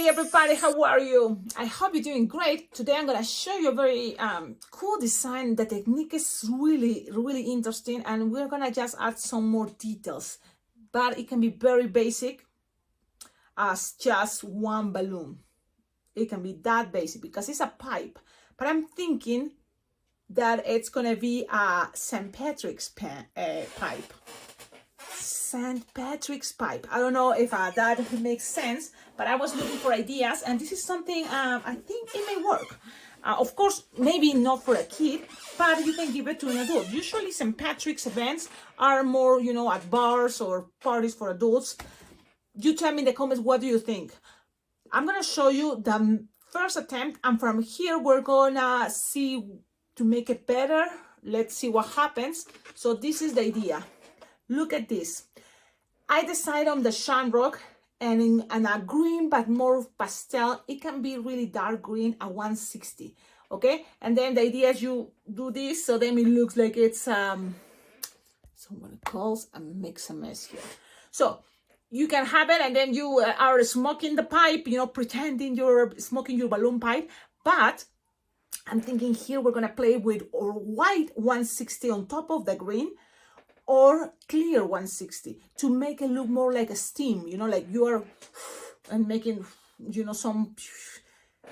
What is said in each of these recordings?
Hey everybody, how are you? I hope you're doing great. Today I'm gonna show you a very cool design. The technique is really interesting, and we're gonna just add some more details, but it can be very basic as just one balloon. It can be that basic because it's a pipe, but I'm thinking that it's gonna be a St. Patrick's pipe. St. Patrick's pipe. I don't know if that makes sense, but I was looking for ideas, and this is something I think it may work. Of course, maybe not for a kid, but you can give it to an adult. Usually St. Patrick's events are more, at bars or parties for adults. You tell me in the comments, what do you think? I'm gonna show you the first attempt, and from here we're gonna see to make it better. Let's see what happens. So this is the idea. Look at this. I decided on the Shamrock and in a green but more pastel. It can be really dark green at 160. Okay, and then the idea is you do this so then it looks like it's someone calls and makes a mess here. So you can have it, and then you are smoking the pipe, pretending you're smoking your balloon pipe. But I'm thinking here we're gonna play with or white 160 on top of the green, or clear 160 to make it look more like a steam, like you are and making, some.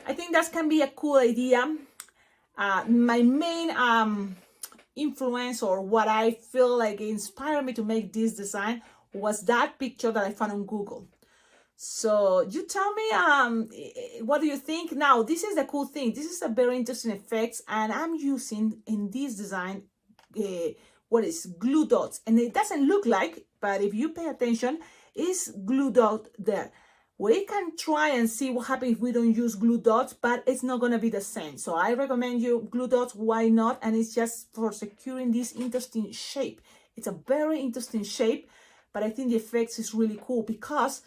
I think that can be a cool idea. My main influence, or what I feel like inspired me to make this design, was that picture that I found on Google. So you tell me, what do you think? Now, this is the cool thing. This is a very interesting effect, and I'm using in this design what is glue dots, and it doesn't look like, but if you pay attention, is glue dot there. We can try and see what happens if we don't use glue dots, but it's not going to be the same. So I recommend you glue dots. Why not? And it's just for securing this interesting shape. It's a very interesting shape, but I think the effects is really cool because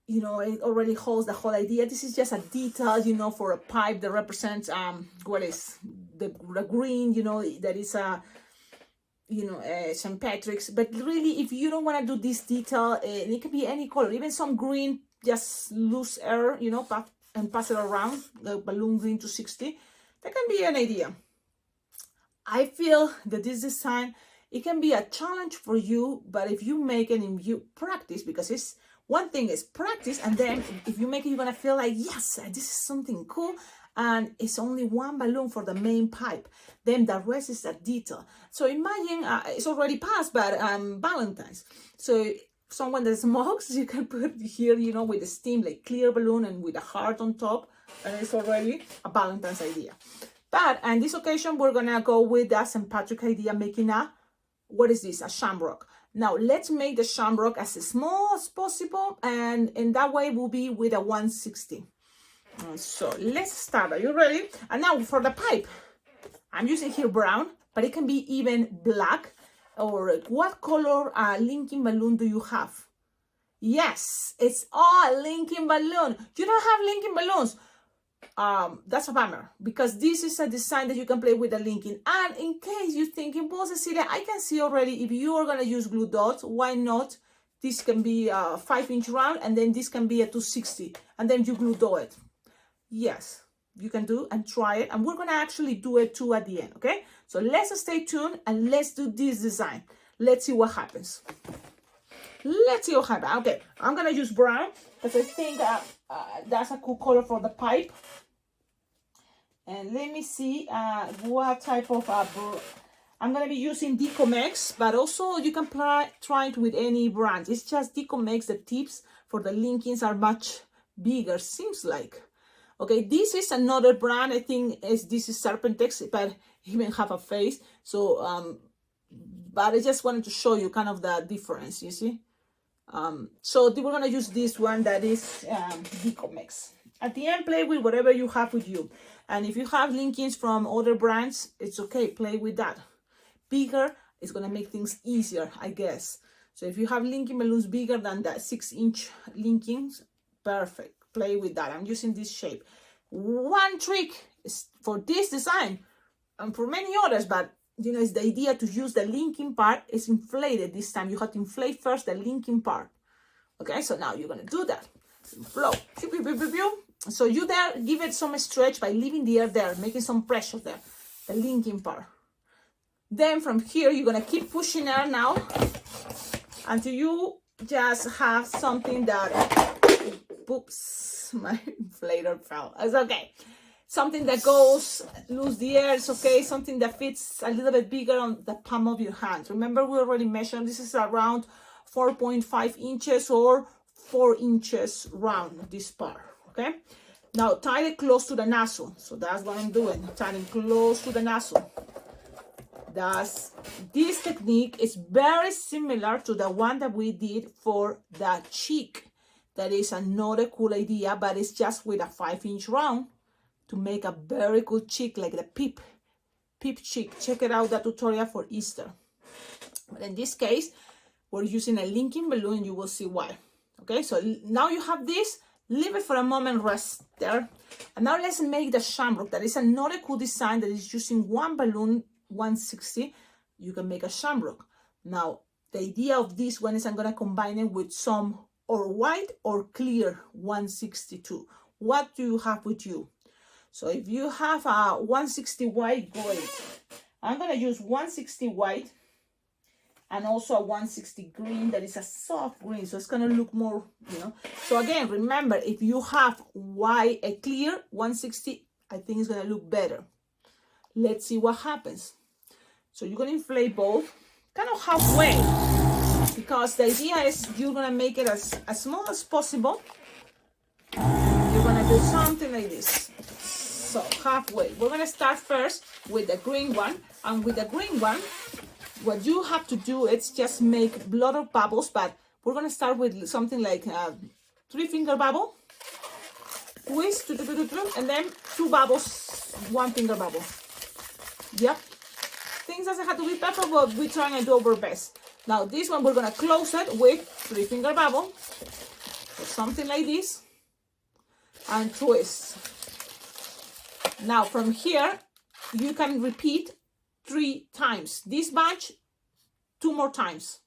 it already holds the whole idea. This is just a detail, for a pipe that represents what is the green, that is St. Patrick's. But really, if you don't want to do this detail, it can be any color, even some green, just loose air, and pass it around the balloon green to 60. That can be an idea. I feel that this design, it can be a challenge for you, but if you make it and you practice, because it's one thing is practice, and then if you make it, you're gonna feel like, yes, this is something cool, and it's only one balloon for the main pipe. Then the rest is a detail. So imagine it's already past, but Valentine's. So someone that smokes, you can put here, with the steam, like clear balloon and with a heart on top, and it's already a Valentine's idea. But on this occasion, we're gonna go with the St. Patrick idea, making what is this? A Shamrock. Now, let's make the Shamrock as small as possible, and in that way we'll be with a 160. So let's start. Are you ready? And now for the pipe, I'm using here brown, but it can be even black. Or what color linking balloon do you have? Yes, it's all linking balloon. You don't have linking balloons. That's a bummer, because this is a design that you can play with the linking. And in case you're thinking, well, Cecilia, I can see already if you are going to use glue dots, why not? This can be a 5-inch round, and then this can be a 260, and then you glue dot it. Yes, you can do and try it, and we're going to actually do it too at the end. Okay, so let's stay tuned and let's do this design. Let's see what happens. Okay, I'm gonna use brown because I think that's a cool color for the pipe. And let me see what type of I'm gonna be using Decomex, but also you can try it with any brand. It's just Decomex. The tips for the linkings are much bigger, seems like. Okay, this is another brand. I think this is Serpentex, but even have a face. So but I just wanted to show you kind of the difference, you see. So we're gonna use this one that is Decomex. At the end, play with whatever you have with you, and if you have linkings from other brands, it's okay, play with that. Bigger is gonna make things easier, I guess. So if you have linking balloons bigger than that 6-inch linkings, perfect, play with that. I'm using this shape. One trick is for this design and for many others, but it's the idea to use the linking part is inflated this time. You have to inflate first the linking part. Okay, so now you're gonna do that. Flow. So you there, give it some stretch by leaving the air there, making some pressure there, the linking part. Then from here, you're gonna keep pushing air now until you just have something that, oops, my inflator fell. It's okay. Something that goes, lose the air, it's okay. Something that fits a little bit bigger on the palm of your hand. Remember, we already measured, this is around 4.5 inches or 4 inches round, this part, okay? Now, tie it close to the nozzle. So that's what I'm doing, tying close to the nozzle. This technique is very similar to the one that we did for the cheek. That is another cool idea, but it's just with a 5-inch round to make a very good cheek, like the peep cheek. Check it out, the tutorial for Easter. But in this case, we're using a linking balloon, and you will see why. Okay, so now you have this, leave it for a moment, rest there. And now let's make the Shamrock. That is another cool design that is using one balloon, 160. You can make a Shamrock. Now, the idea of this one is I'm gonna combine it with some or white or clear 162. What do you have with you? So if you have a 160 white, great. I'm gonna use 160 white and also a 160 green that is a soft green, so it's gonna look more, you know. So again, remember, if you have white, a clear 160, I think it's gonna look better. Let's see what happens. So you're gonna inflate both, kind of halfway, because the idea is you're gonna make it as small as possible. You're gonna do something like this. So halfway. We're gonna start first with the green one, and with the green one, what you have to do is just make a lot of bubbles, but we're gonna start with something like a 3-finger bubble, twist, and then 2 bubbles, 1-finger bubble. Yep. Things doesn't have to be perfect, but we're trying to do our best. Now this one, we're gonna close it with 3-finger bubble, or something like this, and twist. Now from here, you can repeat 3 times. This bunch, 2 more times.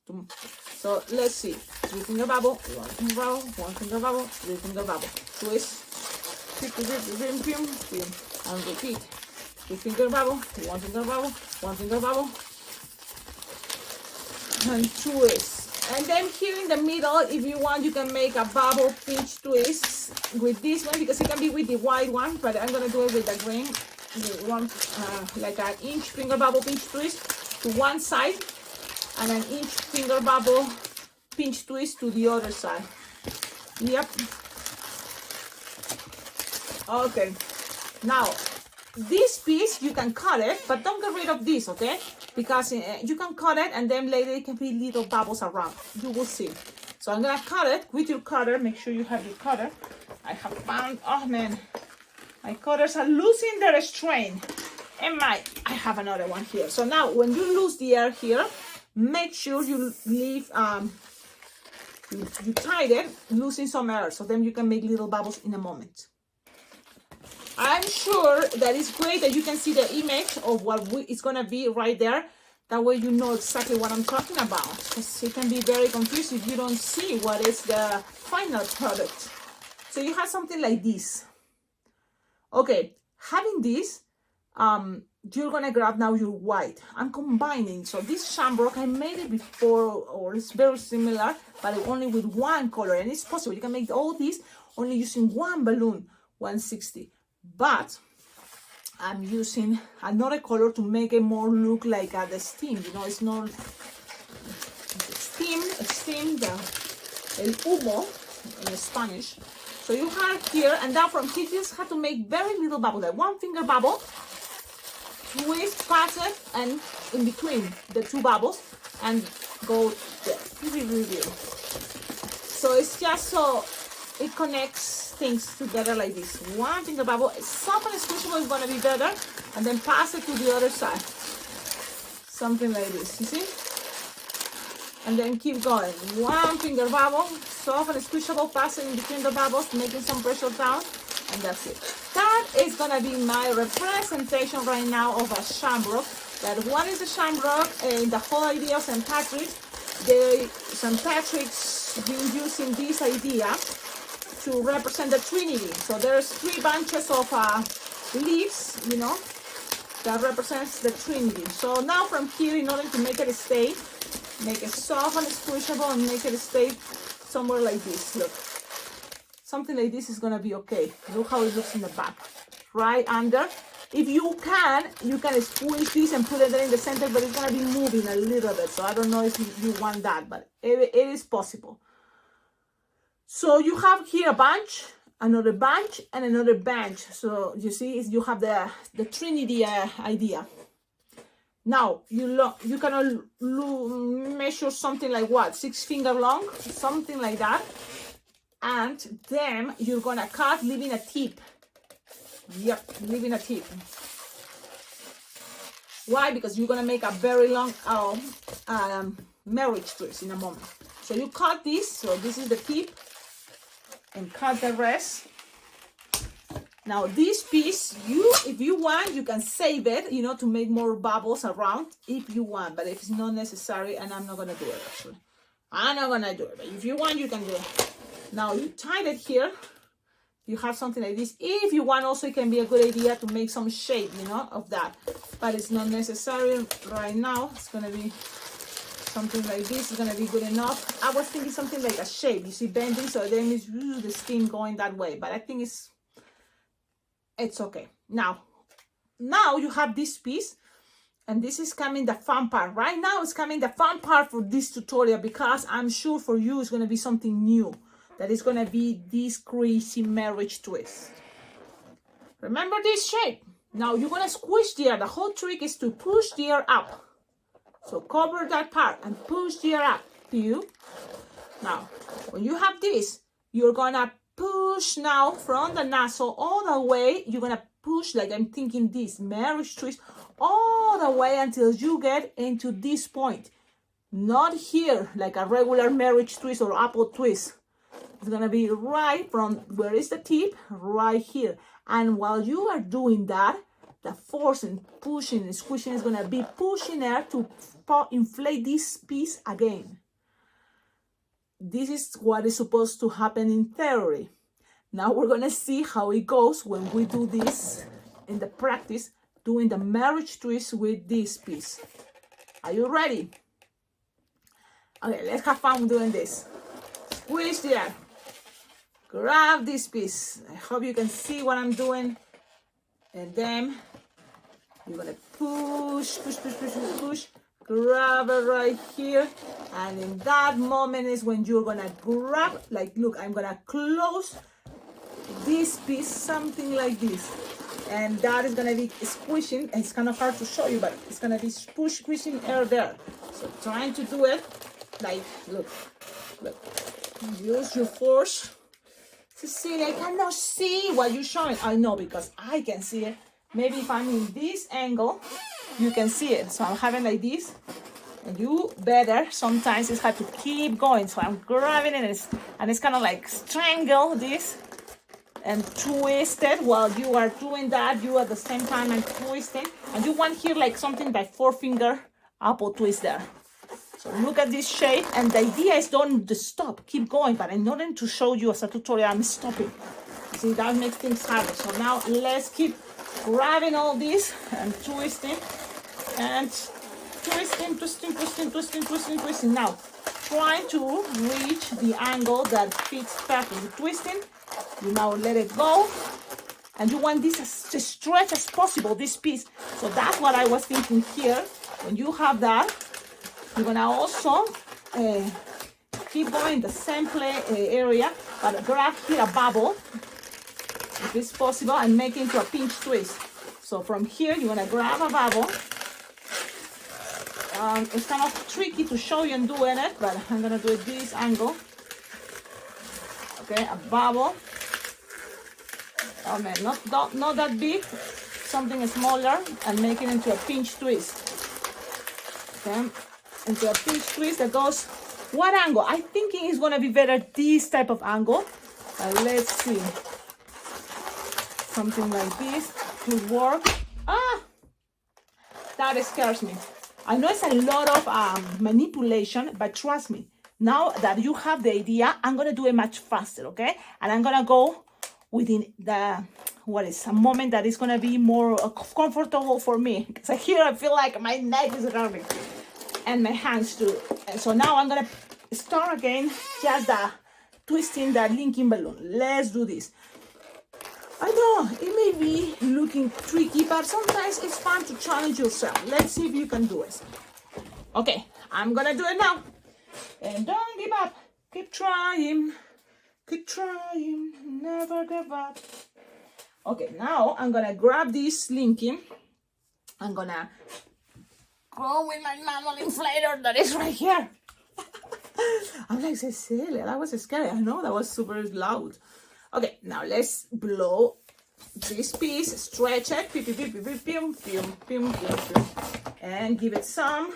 So let's see. 3-finger bubble, 1-finger bubble, 1-finger bubble, 3-finger bubble. Twist, and repeat. 3-finger bubble, 1-finger bubble, 1-finger bubble, and twist. And then here in the middle, if you want, you can make a bubble pinch twist with this one, because it can be with the white one, but I'm gonna do it with the green. One like an inch finger bubble pinch twist to one side, and an inch finger bubble pinch twist to the other side. Yep. Okay. Now, this piece, you can cut it, but don't get rid of this, okay? Because you can cut it, and then later it can be little bubbles around. You will see. So I'm gonna cut it with your cutter. Make sure you have your cutter. I have found, oh man, my cutters are losing their strain. And I have another one here. So now when you lose the air here, make sure you leave, you tied it, losing some air, so then you can make little bubbles in a moment. I'm sure that it's great that you can see the image of what it's gonna be right there. That way you know exactly what I'm talking about. Because it can be very confusing if you don't see what is the final product. So you have something like this. Okay, having this, you're gonna grab now your white. I'm combining. So this Shamrock, I made it before, or it's very similar, but only with one color. And it's possible. You can make all these only using one balloon, 160. But I'm using another color to make it more look like the steam. You know, it's not steam, el humo in Spanish. So you have here, and then from here, you just have to make very little bubble, like 1-finger bubble, twist, pass it, and in between the 2 bubbles, and go there. So it's just so it connects things together like this. 1-finger bubble, soft and squishable is gonna be better, and then pass it to the other side. Something like this, you see? And then keep going. 1-finger bubble, soft and squishable, pass it in between the bubbles, making some pressure down, and that's it. That is gonna be my representation right now of a Shamrock. That one is a Shamrock, and the whole idea of St. Patrick's. St. Patrick's been using this idea to represent the Trinity. So there's 3 bunches of leaves, you know, that represents the Trinity. So now from here, in order to make it stay, make it soft and squishable and make it stay somewhere like this. Look, something like this is gonna be okay. Look how it looks in the back, right under. If you can squish this and put it there in the center, but it's gonna be moving a little bit. So I don't know if you want that, but it is possible. So you have here a bunch, another bunch, and another bunch. So you see, you have the Trinity idea. Now you can measure something like what, 6 finger long, something like that, and then you're gonna cut, leaving a tip. Yep, leaving a tip. Why? Because you're gonna make a very long marriage twist in a moment. So you cut this. So this is the tip, and cut the rest. Now this piece, if you want, you can save it, you know, to make more bubbles around if you want, but if it's not necessary, and I'm not gonna do it actually. I'm not gonna do it, but if you want, you can do it. Now you tie it here. You have something like this. If you want, also it can be a good idea to make some shape, you know, of that, but it's not necessary right now. It's gonna be something like this. Is gonna be good enough. I was thinking something like a shape, you see, bending, so then it's the skin going that way, but I think it's okay. Now you have this piece, and this is coming the fun part. Right now it's coming the fun part for this tutorial, because I'm sure for you it's gonna be something new. That is gonna be this crazy marriage twist. Remember this shape. Now you're gonna squish the air. The whole trick is to push the air up. So cover that part and push the air up to you. Now, when you have this, you're gonna push now from the nozzle all the way. You're gonna push, like I'm thinking this marriage twist, all the way until you get into this point. Not here, like a regular marriage twist or apple twist. It's gonna be right from where is the tip, right here. And while you are doing that, the force and pushing and squishing is gonna be pushing air to inflate this piece again. This is what is supposed to happen in theory. Now we're gonna see how it goes when we do this in the practice, doing the marriage twist with this piece. Are you ready? Okay, let's have fun doing this. Squish the air. Grab this piece. I hope you can see what I'm doing. And then you're gonna push, push, push, push, push, push. Grab it right here. And in that moment is when you're gonna grab, like, look, I'm gonna close this piece, something like this. And that is gonna be squishing. It's kind of hard to show you, but it's gonna be squishing air there. So trying to do it, like, look. Use your force. Cecilia, I cannot see what you're showing. I know, because I can see it. Maybe if I'm in this angle, you can see it. So I'm having like this, and you better sometimes it's hard to keep going. So I'm grabbing it, and it's kind of like strangle this and twist it. While you are doing that, you at the same time and twisting, and you want here like something like 4-finger apple twist there. So look at this shape, and the idea is don't stop, keep going, but in order to show you as a tutorial, I'm stopping. See, that makes things harder. So now let's keep grabbing all this and twisting, and twisting, twisting, twisting, twisting, twisting, twisting. Now, trying to reach the angle that fits perfectly. Twisting, you now let it go, and you want this as stretch as possible, this piece. So that's what I was thinking here. When you have that, you're gonna also keep going the same area, but grab here a bubble, if it's possible, and make it into a pinch twist. So from here, you're gonna grab a bubble. It's kind of tricky to show you and doing it, but I'm gonna do it this angle. Okay, a bubble. Oh man, not that big, something smaller, and make it into a pinch twist. Okay. Into a pinch twist that goes, what angle? I'm thinking it's gonna be better this type of angle. Let's see. Something like this could work. That scares me. I know it's a lot of manipulation, but trust me, Now that you have the idea, I'm gonna do it much faster, okay? And I'm gonna go within the, what is a moment that is gonna be more comfortable for me. Because here I feel like my neck is hurting and my hands too. And so now I'm gonna start again, just twisting that linking balloon. Let's do this. I know it may be looking tricky, but sometimes it's fun to challenge yourself. Let's see if you can do it. Okay, I'm gonna do it now. And don't give up. Keep trying. Keep trying. Never give up. Okay, now I'm gonna grab this linking. I'm gonna go with my manual inflator that is right here. I'm like, Cecilia, that was scary. I know that was super loud. Okay, now let's blow this piece, stretch it, and give it some.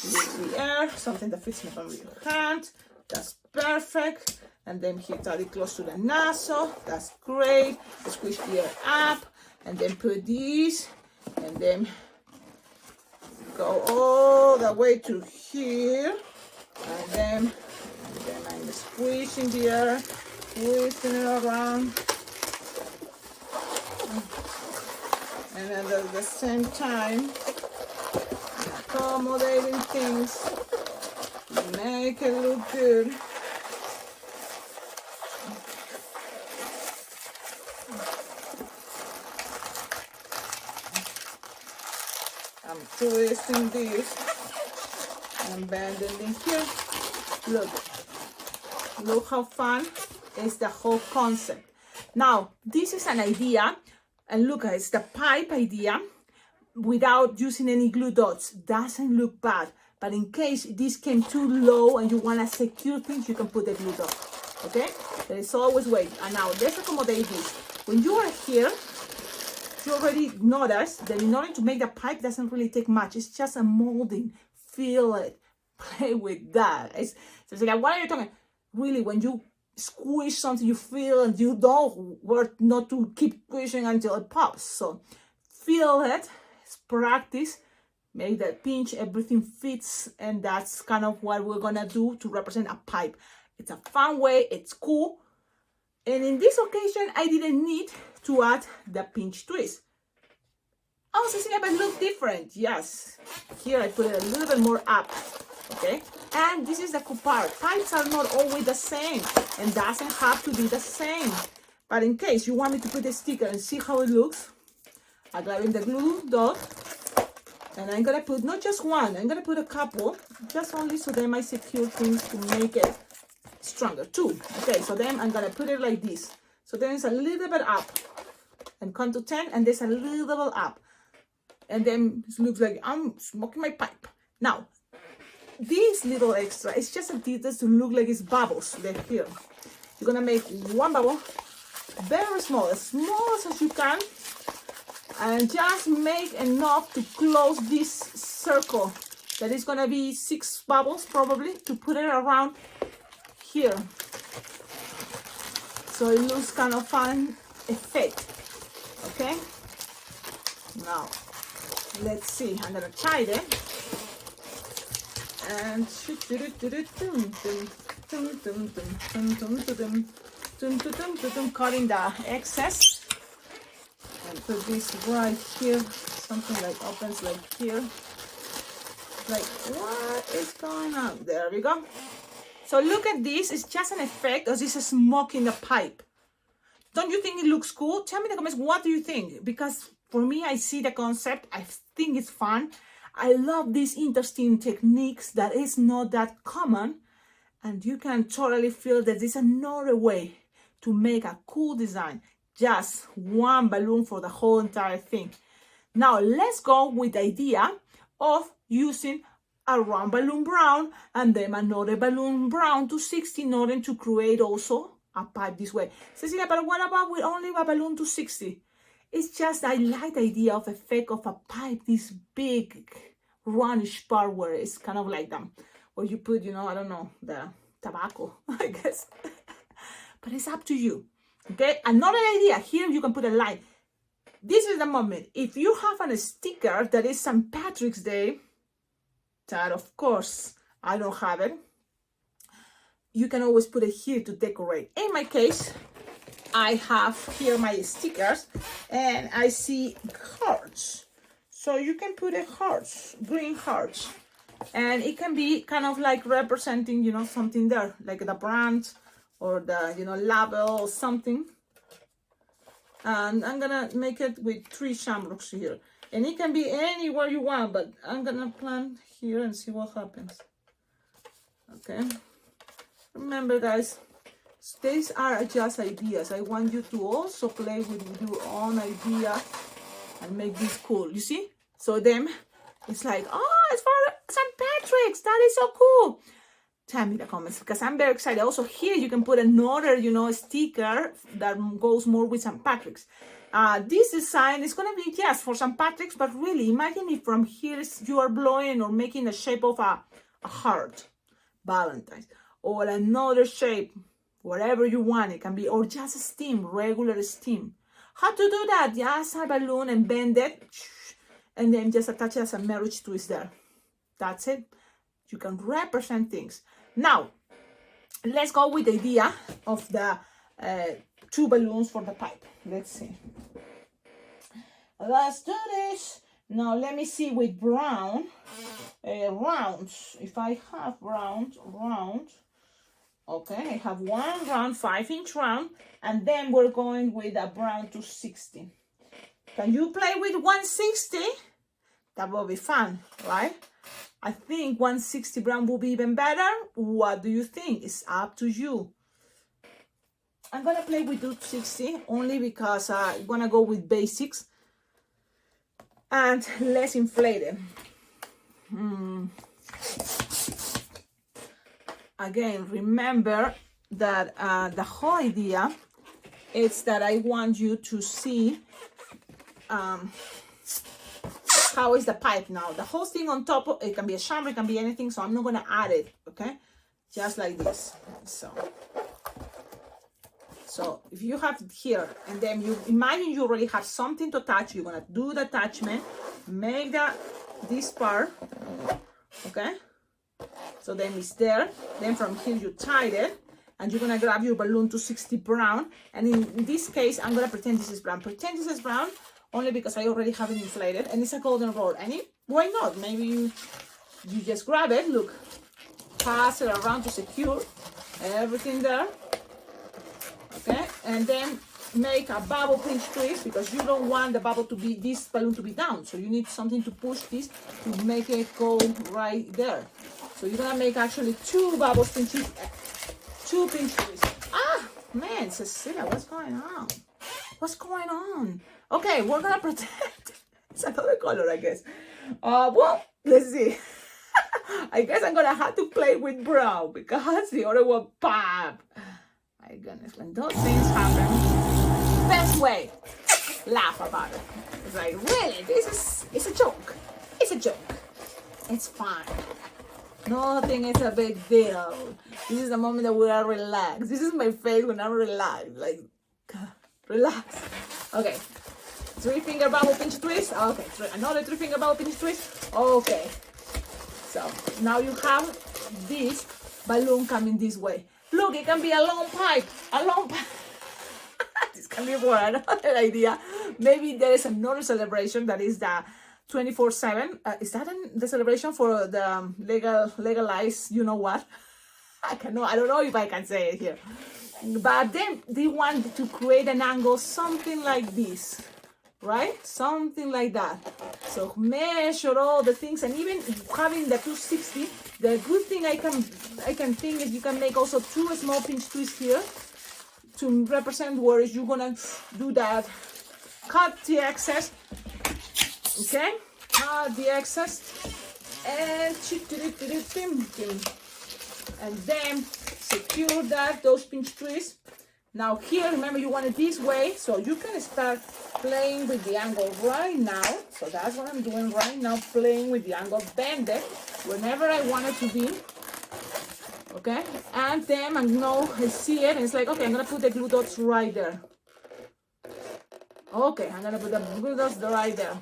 Use the air, something that fits me from your hand. That's perfect. And then here, it close to the nozzle. That's great. Squish the air up, and then put this, and then go all the way to here, and then I'm squishing the air, twisting it around, and then at the same time accommodating things, make it look good. I'm twisting this and bending in here. Look how fun is the whole concept. Now, this is an idea, and look, it's the pipe idea without using any glue dots. Doesn't look bad, but in case this came too low and you want to secure things, you can put the glue dot. Okay, there is always way. And now let's accommodate this. When you are here, you already noticed that in order to make the pipe doesn't really take much. It's just a molding. Feel it, play with that. It's like, what are you talking? Really, when you squish something, you feel, and you don't work not to keep squishing until it pops. So feel it. Practice, make that pinch, everything fits, and that's kind of what we're gonna do to represent a pipe. It's a fun way, it's cool, and in this occasion I didn't need to add the pinch twist. Oh, Cecilia, but look different. Yes, here I put it a little bit more up, okay? And this is the cool part. Pipes are not always the same and doesn't have to be the same, but in case you want me to put a sticker and see how it looks, I'm grabbing the glue dot, and I'm gonna put not just one, I'm gonna put a couple, just only so they might secure things to make it stronger too. Okay, so then I'm gonna put it like this. So then it's a little bit up, and count to 10, and there's a little bit up. And then it looks like I'm smoking my pipe. Now, this little extra, it's just a detail to look like it's bubbles left here. You're gonna make one bubble, very small, as small as you can, and just make enough to close this circle. That is gonna be 6 bubbles probably, to put it around here. So it looks kind of fun effect, okay? Now, let's see, I'm gonna try it. And cutting the excess. And put this right here, something like opens like here. Like, what is going on? There we go. So look at this, it's just an effect, or this is smoke in the pipe. Don't you think it looks cool? Tell me in the comments, what do you think? Because for me, I see the concept, I think it's fun. I love these interesting techniques that is not that common, and you can totally feel that there's another way to make a cool design. Just one balloon for the whole entire thing. Now let's go with the idea of using a round balloon brown and then another balloon brown to 60 in order to create also a pipe this way. Cecilia, but what about with only a balloon to 60? It's just, I like the idea of effect of a pipe, this big roundish part where it's kind of like them, where you put, you know, I don't know, the tobacco, I guess. But it's up to you. Okay, another idea here, you can put a line. This is the moment. If you have a sticker that is St. Patrick's Day, that of course I don't have it, you can always put it here to decorate. In my case, I have here my stickers, and I see hearts. So you can put a hearts, green hearts, and it can be kind of like representing, you know, something there, like the brand or the, you know, label or something. And I'm gonna make it with 3 shamrocks here, and it can be anywhere you want, but I'm gonna plant here and see what happens. Okay, remember guys, these are just ideas. I want you to also play with your own idea and make this cool. You see? So then it's like, oh, it's for St. Patrick's. That is so cool. Tell me in the comments, because I'm very excited. Also here you can put another, you know, sticker that goes more with St. Patrick's. This design is going to be just for St. Patrick's, but really imagine if from here you are blowing or making the shape of a heart, Valentine's, or another shape, whatever you want. It can be, or just steam, regular steam. How to do that? Just a balloon and bend it, and then just attach it as a marriage twist there. That's it. You can represent things. Now, let's go with the idea of the 2 balloons for the pipe. Let's see. Let's do this. Now, let me see with brown rounds. If I have round. Okay, I have 1 round, 5-inch round, and then we're going with a brown 260. Can you play with 160? That will be fun, right? I think 160 brown will be even better. What do you think? It's up to you. I'm gonna play with 260 only because I'm gonna go with basics and less inflated. Again, remember that the whole idea is that I want you to see how is the pipe now. The whole thing on top of it can be a shamrock, it can be anything, so I'm not going to add it, okay? Just like this. So if you have it here, and then you imagine you already have something to attach, you're going to do the attachment, make this part, okay? So then it's there. Then from here you tie it, and you're gonna grab your balloon 260 brown. And in this case, I'm gonna pretend this is brown. Pretend this is brown only because I already have it inflated, and it's a golden roll. And why not? Maybe you just grab it. Look, pass it around to secure everything there. Okay, and then make a bubble pinch twist because you don't want the bubble to be this balloon to be down. So you need something to push this to make it go right there. So you're gonna make actually 2 bubble pinches, 2 pinch twists. Ah, man, Cecilia, what's going on? What's going on? Okay, we're gonna pretend it's another color, I guess. Well, let's see. I guess I'm gonna have to play with brown because the other one, bam. My goodness, when those things happen, best way, laugh about it. It's like, really, it's a joke. It's a joke. It's fine. Nothing is a big deal. This is the moment that we are relaxed. This is my face when I'm relaxed. Like, relax. Okay. 3-finger bubble pinch twist. Okay. Another 3-finger bubble pinch twist. Okay. So now you have this balloon coming this way. Look, it can be a long pipe. A long pipe. This can be for another idea. Maybe there is another celebration that is the 24/7. Is that the celebration for the legalized, you know what? I don't know if I can say it here. But then they want to create an angle, something like this, right? Something like that. So measure all the things, and even having the 260, the good thing I can think is you can make also 2 small pinch twists here to represent where you're gonna do that. Cut the excess. Okay, the excess, and then secure those pinch twists. Now here, remember you want it this way, so you can start playing with the angle right now. So that's what I'm doing right now, playing with the angle, bend it whenever I want it to be. Okay, and then I see it, and it's like, okay, I'm gonna put the glue dots right there. Okay, I'm gonna put the glue dots right there.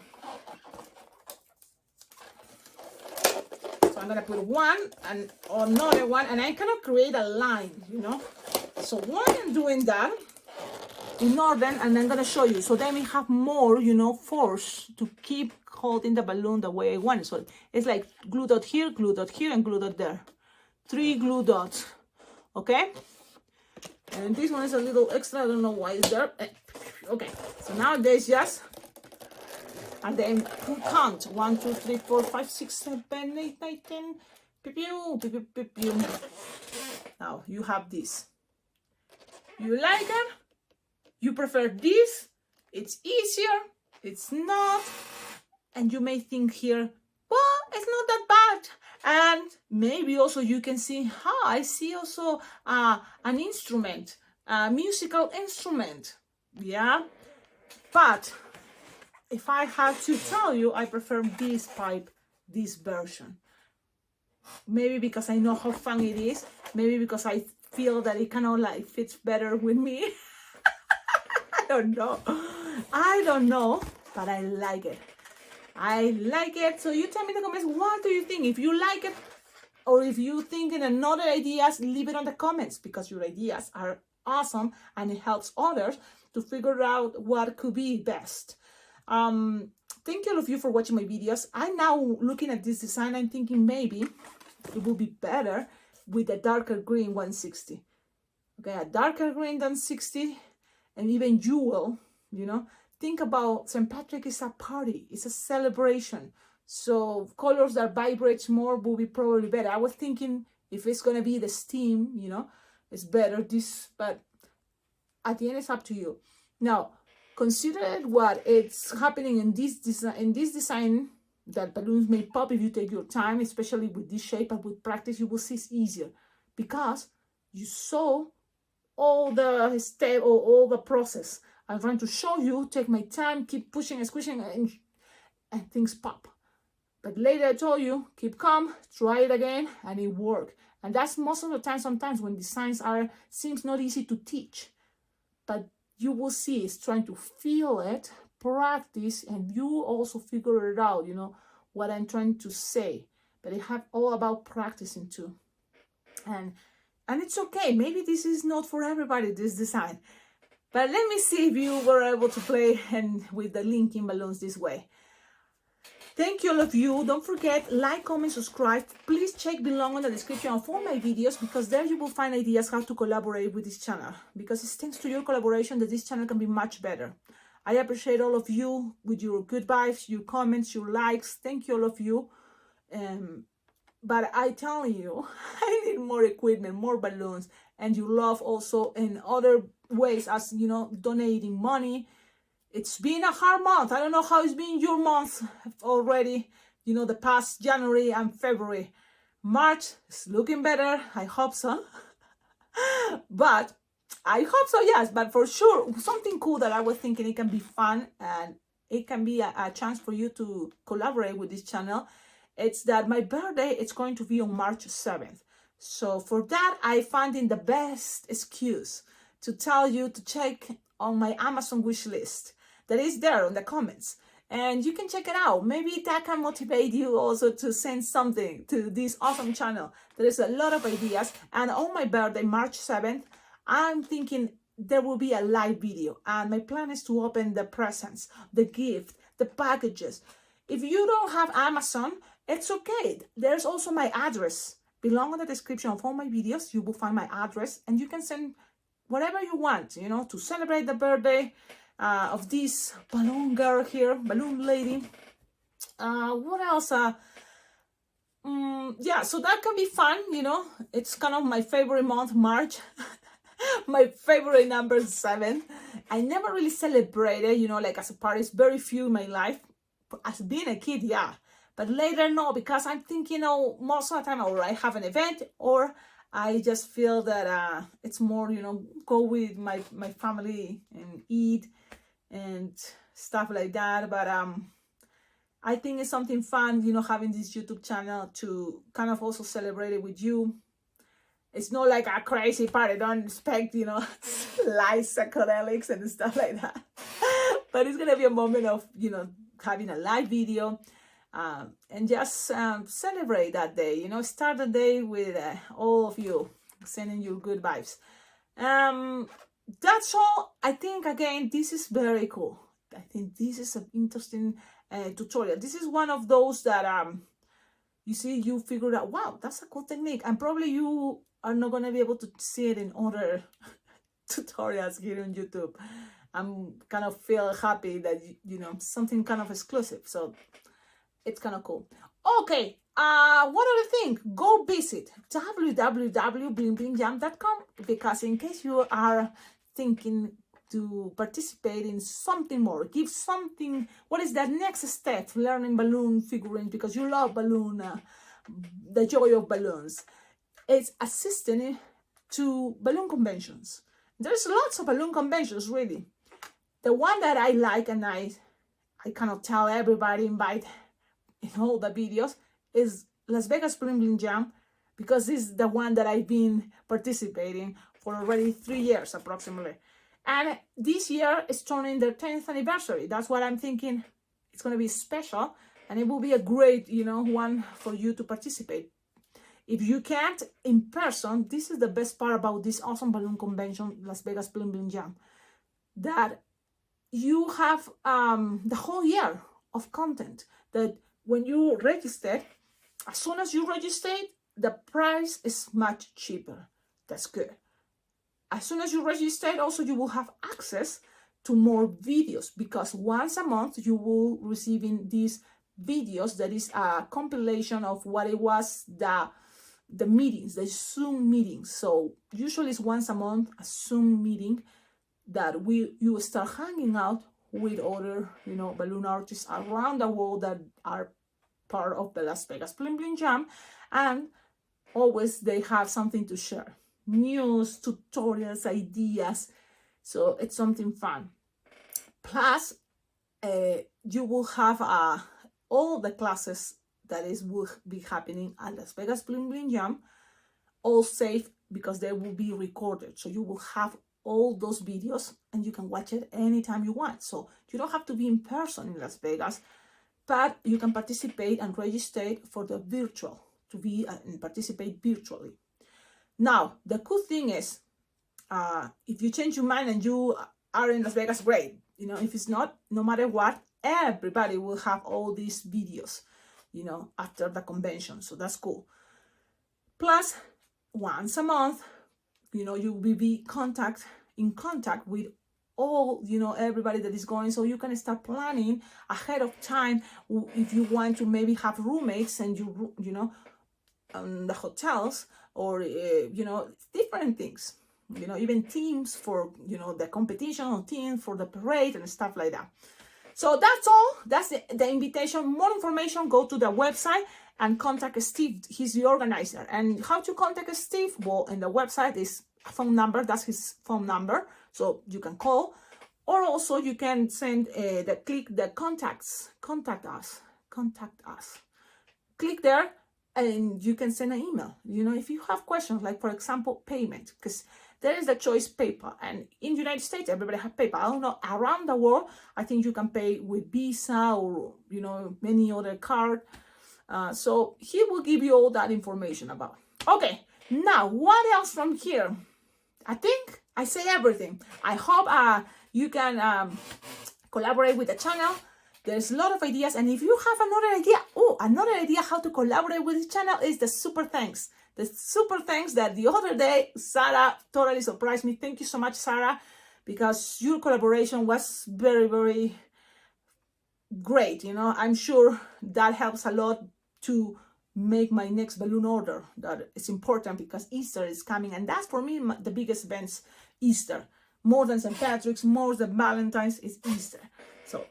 So I'm gonna put one and another one, and I cannot create a line, you know. So while I'm doing that in order, and I'm gonna show you, so then we have more, you know, force to keep holding the balloon the way I want it. So it's like glue dot here, and glue dot there. 3 glue dots, okay? And this one is a little extra, I don't know why it's there. Okay, so now there's just, and then count 1, 2, 3, 4, 5, 6, 7, 8, 9, 10. Pew, pew, pew, pew, pew, pew. Now you have this. You like it? You prefer this? It's easier? It's not? And you may think here, well, it's not that bad. And maybe also you can see, I see also an instrument, a musical instrument. Yeah, but if I have to tell you, I prefer this pipe, this version. Maybe because I know how fun it is. Maybe because I feel that it kind of like fits better with me. I don't know, but I like it. I like it. So you tell me in the comments, what do you think? If you like it, or if you think in another ideas, leave it on the comments, because your ideas are awesome and it helps others to figure out what could be best. Thank you all of you for watching my videos. I'm now looking at this design, I'm thinking maybe it would be better with a darker green 160. Okay, a darker green than 60, and even jewel, you know. Think about St. Patrick is a party, it's a celebration. So colors that vibrate more will be probably better. I was thinking if it's gonna be the steam, you know, it's better this, but at the end it's up to you. Now, consider what it's happening in this design, that balloons may pop if you take your time, especially with this shape, but with practice you will see it's easier because you saw all the step or all the process. I'm trying to show you, take my time, keep pushing and squishing, and things pop. But later I told you, keep calm, try it again, and it worked. And that's most of the time, sometimes when designs seems not easy to teach, but you will see it's trying to feel it, practice, and you also figure it out, you know, what I'm trying to say. But it have all about practicing too. And it's okay, maybe this is not for everybody, this design. But let me see if you were able to play and with the linking balloons this way. Thank you all of you. Don't forget, like, comment, subscribe. Please check below in the description of all my videos, because there you will find ideas how to collaborate with this channel. Because it's thanks to your collaboration that this channel can be much better. I appreciate all of you with your good vibes, your comments, your likes. Thank you all of you. But I tell you, I need more equipment, more balloons, and your love also in other ways, as you know, donating money. It's been a hard month. I don't know how it's been your month already, you know, the past January and February. March is looking better. I hope so. But I hope so, yes. But for sure, something cool that I was thinking it can be fun and it can be a chance for you to collaborate with this channel. It's that my birthday is going to be on March 7th. So for that, I found in the best excuse to tell you to check on my Amazon wish list. That is there on the comments, and you can check it out. Maybe that can motivate you also to send something to this awesome channel. There is a lot of ideas, and on my birthday, March 7th, I'm thinking there will be a live video, and my plan is to open the presents, the gift, the packages. If you don't have Amazon, it's okay. There's also my address. Below in the description of all my videos, you will find my address, and you can send whatever you want, you know, to celebrate the birthday of this balloon girl here, balloon lady. What else? Yeah, so that can be fun, you know. It's kind of my favorite month, March. My favorite number 7. I never really celebrated, you know, like as a party. It's very few in my life. As being a kid, yeah. But later, no, because I'm thinking, you know, most of the time, or I have an event, or I just feel that it's more, you know, go with my family and eat and stuff like that. But I think it's something fun, you know, having this YouTube channel to kind of also celebrate it with you. It's not like a crazy party. Don't expect, you know, lights, psychedelics and stuff like that. But it's going to be a moment of, you know, having a live video. and just celebrate that day. You know, start the day with all of you sending you good vibes. That's all. I think, again, this is very cool. I think this is an interesting tutorial. This is one of those that you see, you figured out, wow, that's a cool technique, and probably you are not going to be able to see it in other tutorials here on YouTube. I'm kind of feel happy that, you know, something kind of exclusive, so it's kind of cool. Okay, one other thing, go visit www.blingblingjam.com, because in case you are thinking to participate in something more, give something, what is that next step, learning balloon figurines, because you love balloon, the joy of balloons. It's assisting to balloon conventions. There's lots of balloon conventions, really. The one that I like, and I cannot tell everybody, invite in all the videos, is Las Vegas Bling Bling Jam, because this is the one that I've been participating for already 3 years approximately. And this year is turning their 10th anniversary. That's what I'm thinking. It's going to be special, and it will be a great, you know, one for you to participate. If you can't in person, this is the best part about this awesome balloon convention, Las Vegas Bling Bling Jam, that you have the whole year of content. That when you register, as soon as you register, the price is much cheaper. That's good. As soon as you register, also you will have access to more videos, because once a month you will receiving these videos that is a compilation of what it was, the meetings, the Zoom meetings. So usually it's once a month, a Zoom meeting that you start hanging out with other, you know, balloon artists around the world that are part of the Las Vegas Bling Bling Jam, and always they have something to share, news, tutorials, ideas. So it's something fun. Plus, you will have all the classes that will be happening at Las Vegas Bling Bling Jam, all safe, because they will be recorded. So you will have all those videos and you can watch it anytime you want. So you don't have to be in person in Las Vegas, but you can participate and register for the virtual, to be and participate virtually. Now, the cool thing is, if you change your mind and you are in Las Vegas, great. You know, if it's not, no matter what, everybody will have all these videos, you know, after the convention. So that's cool. Plus, once a month, you know, you will be in contact with all, you know, everybody that is going. So you can start planning ahead of time if you want to maybe have roommates, and you know, the hotels, or you know, different things, you know, even teams for, you know, the competition, or teams for the parade and stuff like that. So that's all. That's the invitation. More information, go to the website and contact Steve. He's the organizer. And how to contact Steve? Well, in the website is a phone number. That's his phone number. So you can call, or also you can send click the contact us. Click there, and you can send an email. You know, if you have questions, like for example, payment, because there is the choice PayPal, and in the United States, everybody has PayPal. I don't know, around the world, I think you can pay with Visa, or, you know, many other card. So he will give you all that information about. Okay, now what else from here? I think I say everything. I hope you can collaborate with the channel. There's a lot of ideas, and if you have another idea how to collaborate with the channel, is the super thanks. The super thanks that the other day, Sarah totally surprised me. Thank you so much, Sarah, because your collaboration was very, very great. You know, I'm sure that helps a lot to make my next balloon order. That is important because Easter is coming, and that's for me the biggest events, Easter. More than St. Patrick's, more than Valentine's, is Easter. So,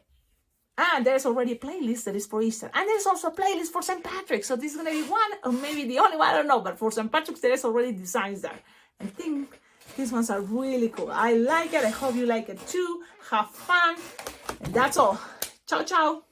and there's already a playlist that is for Easter. And there's also a playlist for St. Patrick's. So this is going to be one, or maybe the only one, I don't know. But for St. Patrick's, there is already designs there. I think these ones are really cool. I like it. I hope you like it too. Have fun. And that's all. Ciao, ciao.